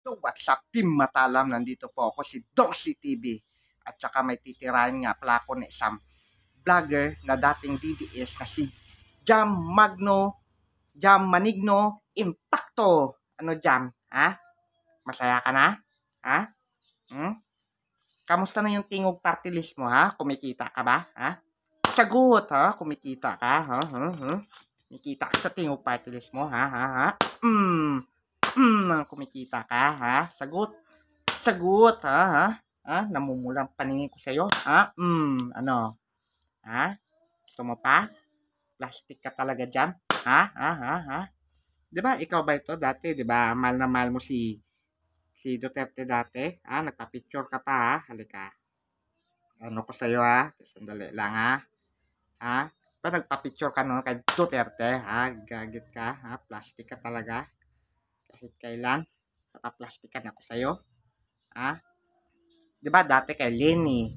So what's up, Team Matalam? Nandito po ako si Dorsey TV. At saka may titirahan nga pala ako na isang vlogger na dating DDS na si Jam Manigno Impacto. Ano Jam? Ha? Masaya ka na? Ha? Hmm? Kamusta na yung tingog party list mo ha? Kumikita ka ba? Ha? Sagot ha? Kumikita ka? Ha? Kumikita ka sa tingog party list mo ha? Kumikita ka, ha? Sagot. Sagot, ha? Namumulang paningin ko sa'yo, ha? Ano? Ha? Gusto mo pa? Plastic ka talaga dyan, ha? Diba, ikaw ba ito dati, diba? Mahal na mahal mo si Duterte dati, ha? Nagpa-picture ka pa, ha? Halika. Ano ko sa'yo, ha? Sandali lang, ha? Ha? Pa nagpa-picture ka no kay Duterte, ha? Gagit ka, ha? Plastic ka talaga. Kahit kailan, napaplastikan ako sa'yo. Ha? Diba dati kay Lenny,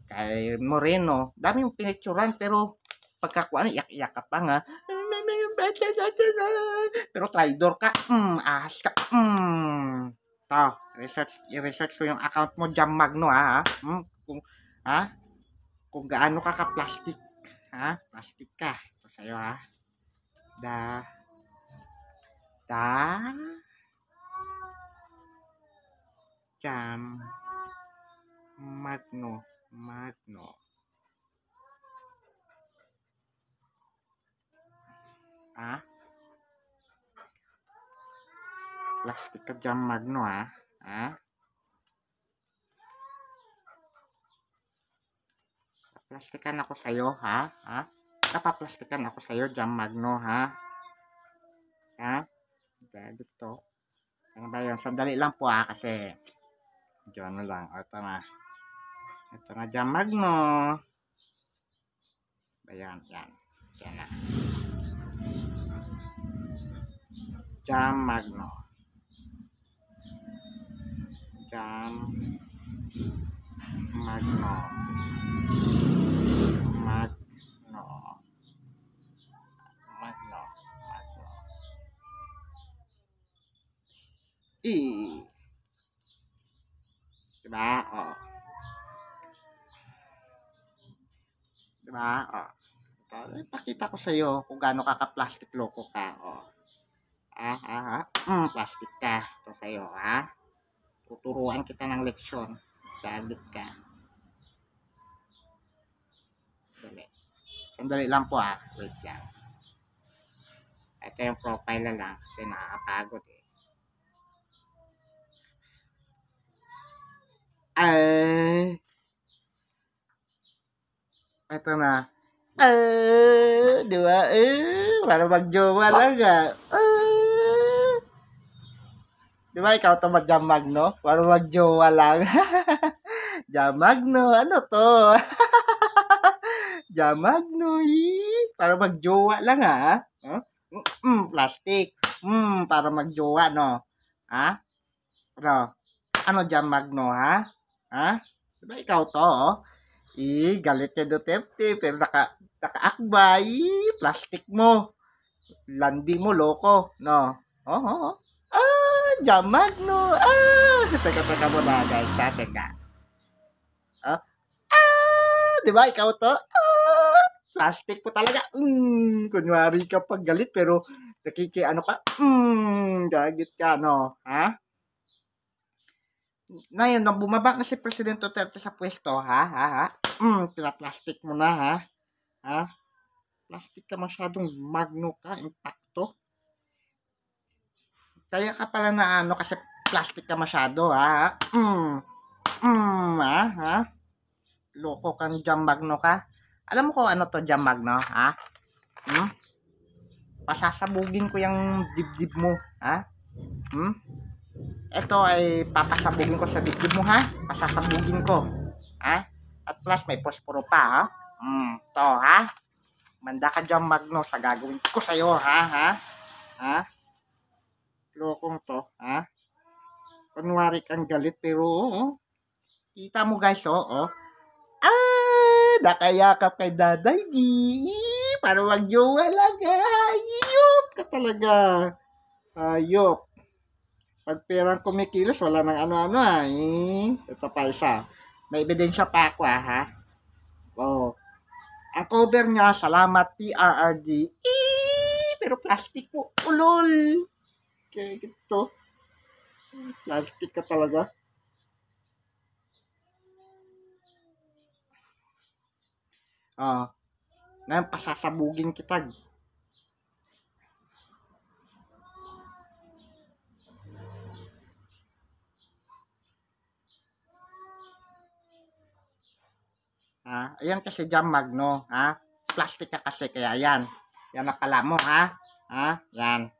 kay Moreno, dami yung pinicturan pero pagkakuan, iyak-iyak ka pa nga. Pero traitor ka, ahas ka, to, i-research ko yung account mo, Jam Magno, ha? Ha? Kung gaano ka ka-plastic, ha? Plastic ka. Ito sa'yo, ha? Jam Magno. Ha? Plastic ka Jam Magno, ha? Ha? Plastikan ako sa'yo, ha? Ha? Napaplastikan ako sa'yo, Jam Magno, ha? Ha? Galit to. Ano ba yun? Sandali lang po, ha? Kasi medyo ano lang. O, ito na. Ito na, Jam Magno. Ayan, yan. Yan na. Jam Magno. Jam Magno. Diba? Oh. Diba? Oh. Pakita ko sa'yo kung gaano ka ka-plastic loko ka. Oh. Plastic ka. Ito sa'yo, ha? Tuturuan kita ng leksyon. Galit ka. Sandali lang po, ha? Wait lang. Ito yung profile na lang. Kasi nakakapagod, eh. Ito na. Diba? Para magjowa lang, ha? Diba ikaw to Jam Magno? Para magjowa lang. Jam Magno, ano to? Jam Magno, para magjowa lang, ha? Plastic. Para magjowa, no? Ha? Ano Jam Magno, ha? Ha? Diba ikaw to, oh? Galit ka Duterte, pero nakaakbay, plastic mo. Landi mo, loko, no? Jam Magno, teka muna, guys, ha? Teka. Diba ikaw to? Plastic po talaga. Kunwari ka pag galit, pero ano ka? Gagit ka, no? Ha? Ngayon, nang bumaba na si President Duterte sa pwesto, ha? Pinaplastic mo na, ha? Ha? Plastic ka masyadong Magno ka, Impacto. Kaya ka pala na ano, kasi plastic ka masyado, ha? Ha? Loko kang Jam Magno ka. Alam mo kung ano to Jam Magno, ha? Pasasabugin ko yung dibdib mo, ha? Ito ay papasabugin ko sa dibdib mo, ha? Pasasabugin ko, ha? At plus may posporo pa, ha? To, ha? Manda ka Jam Magno sa gagawin ko sa'yo, ha? Ha? Lokong to, ha? Kunwari kang galit, pero, kita mo guys, nakayakap kay Daday D. Para magjowa lang, Ayop ka talaga. Ayop. Pag perang kumikilos, wala nang ano-ano Ito pa isa. May ebidensya pa ako ha. Oh. Ang cover niya, salamat PRRD. Pero plastic po. Ulol! Okay, ito. Plastic ka talaga. Ngayon pasasabugin kita. Ayan kasi Jam Magno, plastic ka kasi, kaya yan. Yan nakala mo, yan.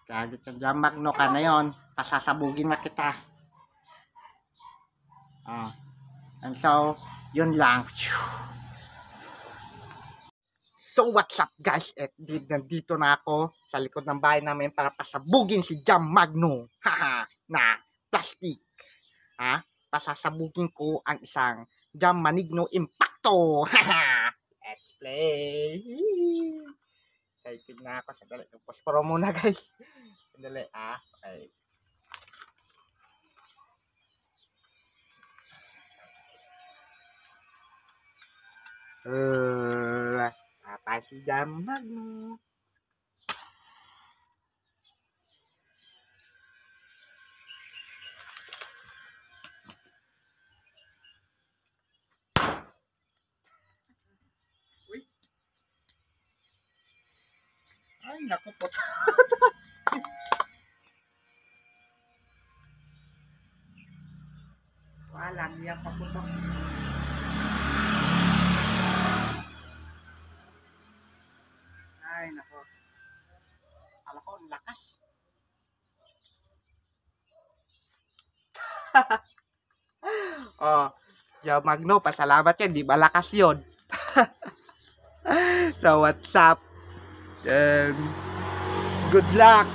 Kaya dito Jam Magno ka na yon, pasasabugin na kita. And so, yun lang. So, what's up guys? Nandito na ako sa likod ng bahay namin para pasabugin si Jam Magno. Na plastic. Pasasabugin ko ang isang Jam Manigno Impacto. Let's play. Excited na ako. Sandali. Posporo muna guys. Sandali. Okay. Apa si Jam Magno? Ay, naku po. Walang yan pa po to. Ay, naku. Alam ko, ang lakas. Jam Magno, pasalamat yan. Di ba lakas yun? So, what's up? Good luck!